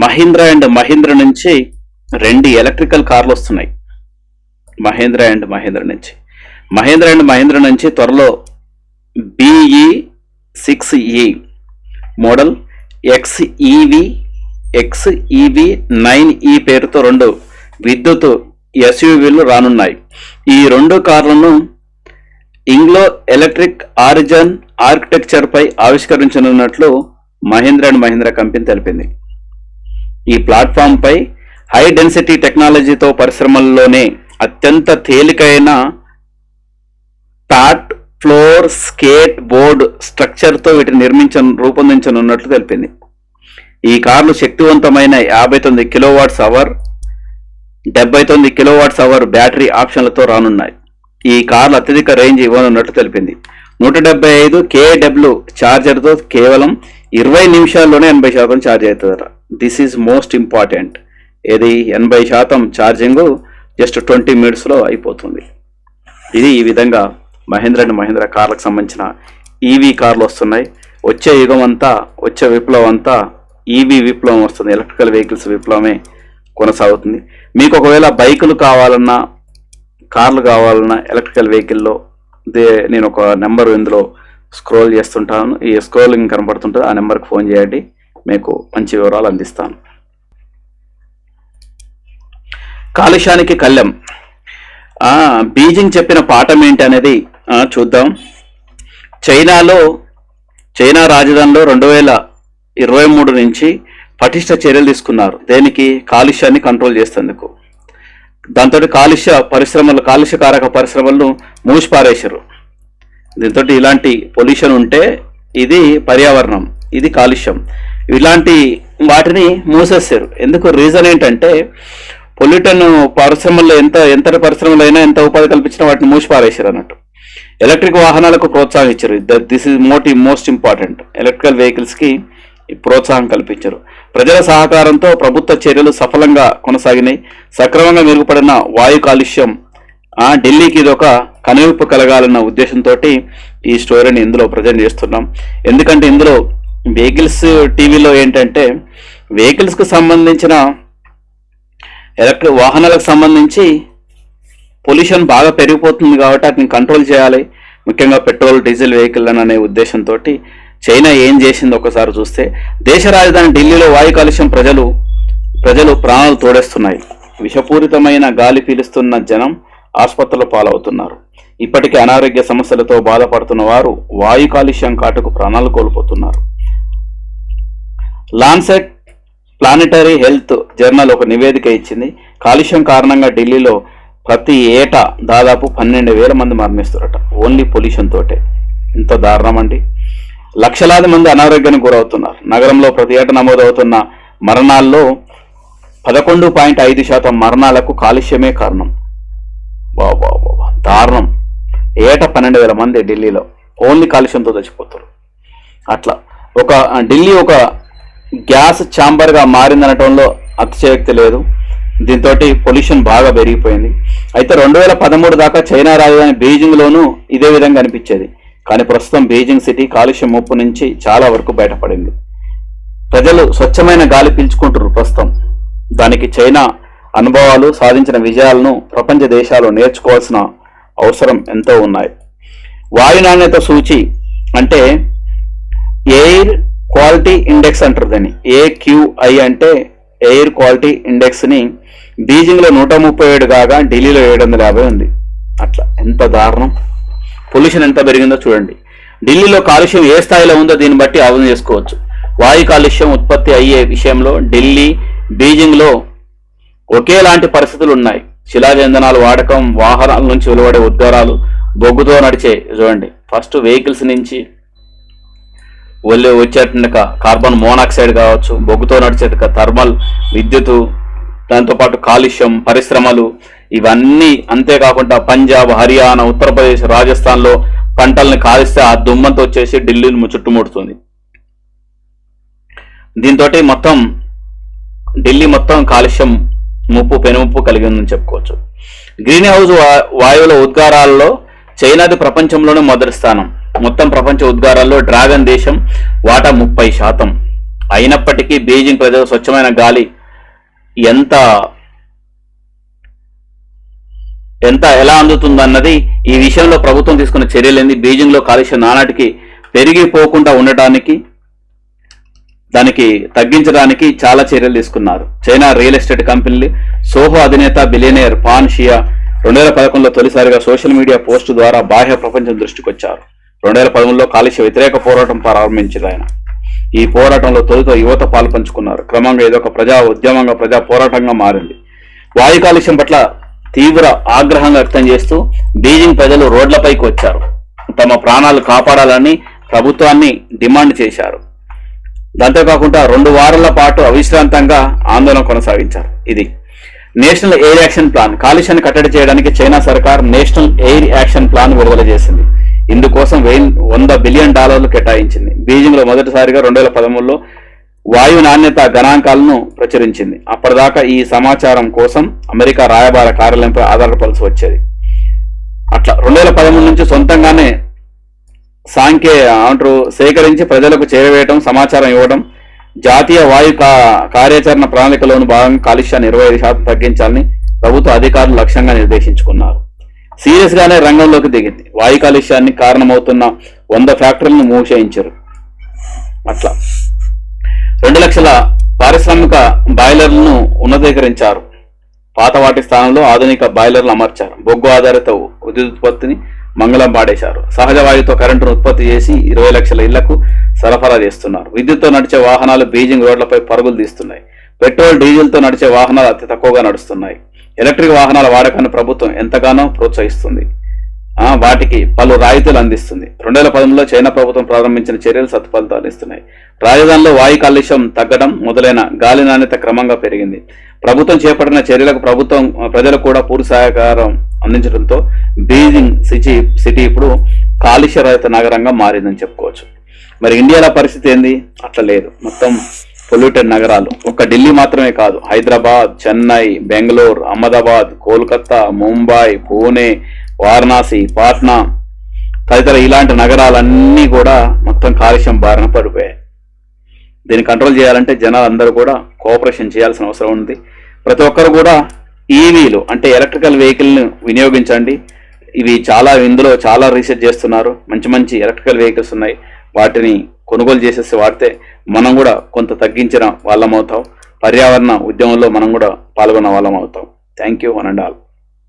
Mahindra and Mahindra నుంచి 2 electrical కార్లు వస్తున్నాయి. మహీంద్రా అండ్ మహీంద్రా నుంచి త్వరలో BE6E మోడల్ XEV 9E పేరుతో 2 విద్యుత్ SUVలు రానున్నాయి. ఈ 2 కార్లను ఇంగ్లో ఎలక్ట్రిక్ ఆరిజిన్ ఆర్కిటెక్చర్ పై ఆవిష్కరించనున్నట్లు మహీంద్రా కంపెనీ తెలిపింది. ఈ ప్లాట్ఫామ్ పై హై డెన్సిటీ టెక్నాలజీతో పరిశ్రమల్లోనే అత్యంత తేలికైన టాట్ ఫ్లోర్ స్కేట్ బోర్డ్ స్ట్రక్చర్తో వీటిని రూపొందించనున్నట్లు తెలిపింది. ఈ కార్లు శక్తివంతమైన 59 kilowatts hour 79 kilowatts hour battery ఆప్షన్లతో రానున్నాయి. ఈ కార్లు అత్యధిక రేంజ్ ఇవ్వనున్నట్లు తెలిపింది. 175 kW ఛార్జర్తో కేవలం 20 నిమిషాల్లోనే 80% ఛార్జ్ అవుతుందట. This is most important. ఇది 80% ఛార్జింగ్ జస్ట్ 20 మినిట్స్లో అయిపోతుంది. ఇది ఈ విధంగా మహీంద్రా కార్లకు సంబంధించిన ఈవీ కార్లు వస్తున్నాయి. వచ్చే యుగం అంతా, వచ్చే విప్లవం అంతా ఈవీ విప్లవం వస్తుంది. ఎలక్ట్రికల్ వెహికల్స్ విప్లవమే కొనసాగుతుంది. మీకు ఒకవేళ బైకులు కావాలన్నా, కార్లు కావాలన్నా ఎలక్ట్రికల్ వెహికల్లో నేను ఒక నెంబర్ ఇందులో స్క్రోల్ చేస్తుంటాను. ఈ స్క్రోలింగ్ కనబడుతుంటుంది. ఆ నెంబర్కి ఫోన్ చేయండి, మీకు మంచి వివరాలు అందిస్తాను. కాలుష్యానికి కళ్ళెం. బీజింగ్ చెప్పిన పాఠం ఏంటి అనేది చూద్దాం. చైనా రాజధానిలో 2023 నుంచి పటిష్ట చర్యలు తీసుకున్నారు. దేనికి? కాలుష్యాన్ని కంట్రోల్ చేసేందుకు. దాంతో కాలుష్యకారక పరిశ్రమలను మూసిపారేశారు. దీంతో ఇలాంటి పొల్యూషన్ ఉంటే ఇది పర్యావరణం, ఇది కాలుష్యం, ఇలాంటి వాటిని మూసేస్తారు. ఎందుకు? రీజన్ ఏంటంటే పొల్యూటన్ పరిశ్రమల్లో ఎంత పరిశ్రమలు అయినా, ఎంత ఉపాధి కల్పించినా వాటిని మూసిపారేశారు అన్నట్టు. ఎలక్ట్రిక్ వాహనాలకు ప్రోత్సాహం ఇచ్చారు. This is most important. Electrical వెహికల్స్కి ప్రోత్సాహం కల్పించారు. ప్రజల సహకారంతో ప్రభుత్వ చర్యలు సఫలంగా కొనసాగినాయి. సక్రమంగా మెరుగుపడిన వాయు కాలుష్యం ఢిల్లీకి ఇది ఒక కనువిప్పు కలగాలన్న ఉద్దేశంతో ఈ స్టోరీని ఇందులో ప్రజెంట్ చేస్తున్నాం. ఎందుకంటే ఇందులో వెహికల్స్ టీవీలో ఏంటంటే వెహికల్స్కి సంబంధించిన ఎలక్ట్రిక్ వాహనాలకు సంబంధించి పొల్యూషన్ బాగా పెరిగిపోతుంది కాబట్టి వాటిని కంట్రోల్ చేయాలి, ముఖ్యంగా పెట్రోల్ డీజిల్ వెహికల్ అనే ఉద్దేశంతో చైనా ఏం చేసింది ఒకసారి చూస్తే, దేశ రాజధాని ఢిల్లీలో వాయు కాలుష్యం ప్రజలు ప్రాణాలు తోడేస్తున్నాయి. విషపూరితమైన గాలి పీలుస్తున్న జనం ఆసుపత్రుల పాలవుతున్నారు. ఇప్పటికే అనారోగ్య సమస్యలతో బాధపడుతున్న వారు వాయు కాలుష్యం కాటుకు ప్రాణాలు కోల్పోతున్నారు. లాన్సెట్ ప్లానెటరీ హెల్త్ జర్నల్ ఒక నివేదిక ఇచ్చింది. కాలుష్యం కారణంగా ఢిల్లీలో ప్రతి ఏటా దాదాపు 12,000 మంది మరణిస్తారట, ఓన్లీ పొల్యూషన్ తోటే. ఇంత దారుణం అండి. లక్షలాది మంది అనారోగ్యానికి గురవుతున్నారు. నగరంలో ప్రతి ఏటా నమోదవుతున్న మరణాల్లో 11.5% మరణాలకు కాలుష్యమే కారణం. దారుణం. ఏటా 12,000 మంది ఢిల్లీలో ఓన్లీ కాలుష్యంతో చచ్చిపోతారు. అట్లా ఢిల్లీ ఒక గ్యాస్ ఛాంబర్గా మారిందనటంలో అతిశయోక్తి లేదు. దీంతో పొల్యూషన్ బాగా పెరిగిపోయింది. అయితే 2013 దాకా చైనా రాజధాని బీజింగ్లోనూ ఇదే విధంగా అనిపించేది. కానీ ప్రస్తుతం బీజింగ్ సిటీ కాలుష్యం ముప్పు నుంచి చాలా వరకు బయటపడింది. ప్రజలు స్వచ్ఛమైన గాలి పీల్చుకుంటారు ప్రస్తుతం. దానికి చైనా అనుభవాలు, సాధించిన విజయాలను ప్రపంచ దేశాలు నేర్చుకోవాల్సిన అవసరం ఎంతో ఉన్నాయి. వాయు నాణ్యత సూచి అంటే ఎయిర్ క్వాలిటీ ఇండెక్స్ అంటారు దాన్ని. AQI అంటే ఎయిర్ క్వాలిటీ ఇండెక్స్ని బీజింగ్లో 137 కాగా ఢిల్లీలో 750 ఉంది. అట్లా ఎంత దారుణం. పొల్యూషన్ ఎంత పెరిగిందో చూడండి. ఢిల్లీలో కాలుష్యం ఏ స్థాయిలో ఉందో దీన్ని బట్టి అర్థం చేసుకోవచ్చు. వాయు కాలుష్యం ఉత్పత్తి అయ్యే విషయంలో ఢిల్లీ, బీజింగ్లో ఒకేలాంటి పరిస్థితులు ఉన్నాయి. శిలాజంధనాలు వాడకం, వాహనాల నుంచి వెలువడే ఉద్గారాలు, బొగ్గుతో నడిచే చూడండి, ఫస్ట్ వెహికల్స్ నుంచి వచ్చేట కార్బన్ మోనాక్సైడ్ కావచ్చు, బొగ్గుతో నడిచేట థర్మల్ విద్యుత్, దాంతోపాటు కాలుష్యం, పరిశ్రమలు, ఇవన్నీ. అంతేకాకుండా పంజాబ్, హర్యానా, ఉత్తరప్రదేశ్, రాజస్థాన్లో పంటల్ని కాలిస్తే ఆ దుమ్మంతో వచ్చేసి ఢిల్లీని చుట్టుముడుతుంది. దీంతో ఢిల్లీ మొత్తం కాలుష్యం పెనుముప్పు కలిగి ఉందని చెప్పుకోవచ్చు. గ్రీన్ హౌస్ వాయువుల ఉద్గారాల్లో చైనాది ప్రపంచంలోనే మొదటి స్థానం. మొత్తం ప్రపంచ ఉద్గారాల్లో డ్రాగన్ దేశం వాటా 30%. అయినప్పటికీ బీజింగ్ ప్రజలు స్వచ్ఛమైన గాలి ఎంత ఎలా అందుతుందన్నది ఈ విషయంలో ప్రభుత్వం తీసుకున్న చర్యలేంది, బీజింగ్ లో కాలుష్యం నానాటికి పెరిగిపోకుండా ఉండటానికి దానికి తగ్గించడానికి చాలా చర్యలు తీసుకున్నారు. China real estate company SOHO అధినేత బిలియనియర్ పాన్ షియా 2011లో తొలిసారిగా సోషల్ మీడియా పోస్టు ద్వారా బాహ్య ప్రపంచం దృష్టికి వచ్చారు. 2013లో కాలుష్య వ్యతిరేక పోరాటం ప్రారంభించారు ఆయన. ఈ పోరాటంలో తొలుత యువత పాలు పంచుకున్నారు. క్రమంగా ఇదొక ప్రజా ఉద్యమంగా, ప్రజా పోరాటంగా మారింది. వాయు కాలుష్యం పట్ల తీవ్ర ఆగ్రహంగా వ్యక్తం చేస్తూ బీజింగ్ ప్రజలు రోడ్లపైకి వచ్చారు. తమ ప్రాణాలు కాపాడాలని ప్రభుత్వాన్ని డిమాండ్ చేశారు. అంతేకాకుండా 2 వారాల పాటు అవిశ్రాంతంగా ఆందోళన కొనసాగించారు. ఇది నేషనల్ ఎయిర్ యాక్షన్ ప్లాన్. కాలుష్యాన్ని కట్టడి చేయడానికి చైనా సర్కార్ నేషనల్ ఎయిర్ యాక్షన్ ప్లాన్ విడుదల చేసింది. ఇందుకోసం $100 బిలియన్ కేటాయించింది. బీజింగ్ లో మొదటిసారిగా 2013లో వాయు నాణ్యత గణాంకాలను ప్రచురించింది. అప్పటిదాకా ఈ సమాచారం కోసం అమెరికా రాయబార కార్యాలయంపై ఆధారపడాల్సి వచ్చేది. అట్లా 2013 నుంచి సొంతంగానే సేకరించి ప్రజలకు చేరవేయటం, సమాచారం ఇవ్వడం, జాతీయ వాయు కార్యాచరణ ప్రణాళికలోని భాగంగా కాలుష్యాన్ని 25% తగ్గించాలని ప్రభుత్వ అధికారులు లక్ష్యంగా నిర్దేశించుకున్నారు. సీరియస్ గానే రంగంలోకి దిగింది. వాయు కాలుష్యాన్ని కారణమవుతున్న 100 ఫ్యాక్టరీలను మూసేయించారు. అట్లా 2 లక్షల పారిశ్రామిక బాయిలర్లను ఉన్నతీకరించారు. పాత వాటి స్థానంలో ఆధునిక బాయిలర్లు అమర్చారు. బొగ్గు ఆధారిత విద్యుత్ ఉత్పత్తిని మంగళం పాడేశారు. సహజ వాయువుతో కరెంటును ఉత్పత్తి చేసి 20 లక్షల ఇళ్లకు సరఫరా చేస్తున్నారు. విద్యుత్తో నడిచే వాహనాలు బీజింగ్ రోడ్లపై పరుగులు తీస్తున్నాయి. పెట్రోల్, డీజిల్తో నడిచే వాహనాలు అతి తక్కువగా నడుస్తున్నాయి. ఎలక్ట్రిక్ వాహనాల వాడకాన్ని ప్రభుత్వం ఎంతగానో ప్రోత్సహిస్తుంది. వాటికి పలు రాయితీలు అందిస్తుంది. 2013లో చైనా ప్రభుత్వం ప్రారంభించిన చర్యలు సత్ఫలితాలు ఇస్తున్నాయి. రాజధానిలో వాయు కాలుష్యం తగ్గడం మొదలైన గాలి నాణ్యత క్రమంగా పెరిగింది. ప్రభుత్వం చేపట్టిన చర్యలకు ప్రజలు కూడా పూర్తి సహకారం అందించడంతో బీజింగ్ సిటీ ఇప్పుడు కాలుష్య రహిత నగరంగా మారిందని చెప్పుకోవచ్చు. మరి ఇండియాలో పరిస్థితి ఏంది? అట్లా లేదు. మొత్తం పొల్యూటెడ్ నగరాలు. ఒక్క ఢిల్లీ మాత్రమే కాదు, హైదరాబాద్, చెన్నై, బెంగళూరు, అహ్మదాబాద్, కోల్కతా, ముంబై, పూణే, వారణాసి, పాట్నా తదితర ఇలాంటి నగరాలన్నీ కూడా మొత్తం కాలుష్యం బారిన పడిపోయాయి. దీన్ని కంట్రోల్ చేయాలంటే జనాలందరూ కూడా కోఆపరేషన్ చేయాల్సిన అవసరం ఉంది. ప్రతి ఒక్కరు కూడా ఈవీలు అంటే ఎలక్ట్రికల్ వెహికల్ని వినియోగించండి. ఇందులో చాలా రీసెర్చ్ చేస్తున్నారు. మంచి ఎలక్ట్రికల్ వెహికల్స్ ఉన్నాయి. వాటిని కొనుగోలు చేసేసి వాడితే మనం కూడా కొంత తగ్గించిన వాళ్ళం అవుతాం. పర్యావరణ ఉద్యమంలో మనం కూడా పాల్గొన్న వాళ్ళం అవుతాం. Thank you one and all.